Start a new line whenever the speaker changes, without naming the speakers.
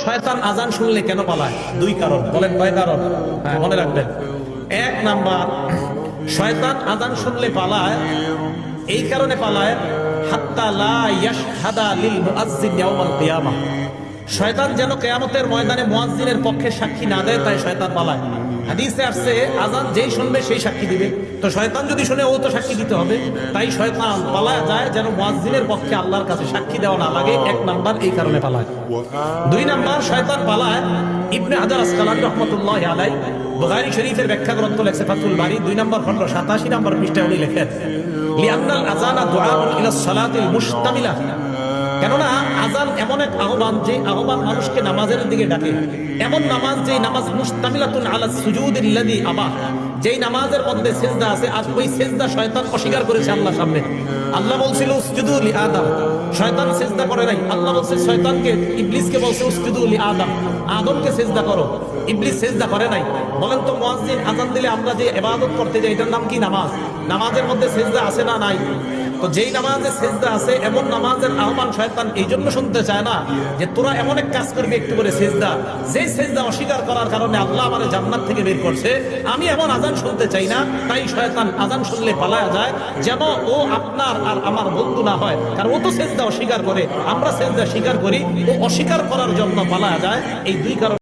শয়তান আজান শুনলে কেন পালায়? দুই কারণ। বলেন কয় কারণ? হ্যাঁ, মনে রাখবেন। এক নাম্বার, শয়তান আজান শুনলে পালায়, এই কারণে পালায়, হাত্তা লা ইয়াশহাদা লিল মুআজ্জিন ইয়াউমাল কিয়ামাহ। শয়তান যেন কিয়ামতের ময়দানে মুয়াজ্জিনের পক্ষে সাক্ষী না দেয়, তাই শয়তান পালায়। হাদিসে আসছে আজান যেই শুনবে সেই সাক্ষী দিবে। তো শয়তান যদি শুনে ও তো সাক্ষী দিতে হবে, তাই শয়তান পালায় যায় যেন মুয়াজ্জিনের পক্ষে আল্লাহর কাছে সাক্ষী দেওয়া না লাগে। এক নাম্বার, এই কারণে পালায়। দুই নাম্বার, শয়তান পালায়, ইবনে হাজার আসকালানী রাহমাতুল্লাহি আলাইহি বুখারী শরীফের ব্যাখ্যা গ্রন্থ লেখছে ফাতুল বারী 2 নম্বর খণ্ড 87 নম্বর পৃষ্ঠায় উনি লেখেন, লিআন্নাল আযানা দুআউন ইলা সালাতিল মুশতামিলা। কেননা আজান এমন এক আহ্বান, যে আহ্বান মানুষকে নামাজের দিকে ডাকে। এমন নামাজ, যে নামাজ মুশতামিলাতুন আলা সুজুদিল্লাযী আবা, যেই নামাজের মধ্যে সিজদা আছে, আর ওই সিজদা শয়তান অস্বীকার করেছে আল্লাহর সামনে। আল্লাহ বলছিল উসজুদু লি আদম, শয়তান সিজদা করে নাই। আল্লাহ বলছে শয়তানকে, ইবলিসকে বলছে উসজুদু লি আদম, আদমকে সিজদা করো। ইবলিস সিজদা করে নাই। বলেন তো মুয়াজ্জিন আজান দিলে আমরা যে ইবাদত করতে যাই, এটার নাম কি? নামাজ। নামাজের মধ্যে সিজদা আছে না নাই? তো যেই নামাজে সিজদা আছে, এমন নামাজের আহ্বান শয়তান এই জন্য শুনতে চায় না যে তোরা এমন এক কাজ করবি একটু করে সিজদা, যে সিজদা অস্বীকার করার কারণে আল্লাহ আমারে জান্নাত থেকে বের করছে। আমি এমন আজান শুনতে চাই না, তাই শয়তান আজান শুনলে পালায়া যায়, যেন ও আপনার আর আমার বন্ধু না হয়। কারণ ও তো সিজদা অস্বীকার করে, আমরা সিজদা স্বীকার করি, ও অস্বীকার করার জন্য পালায়া যায়। এই দুই কারণে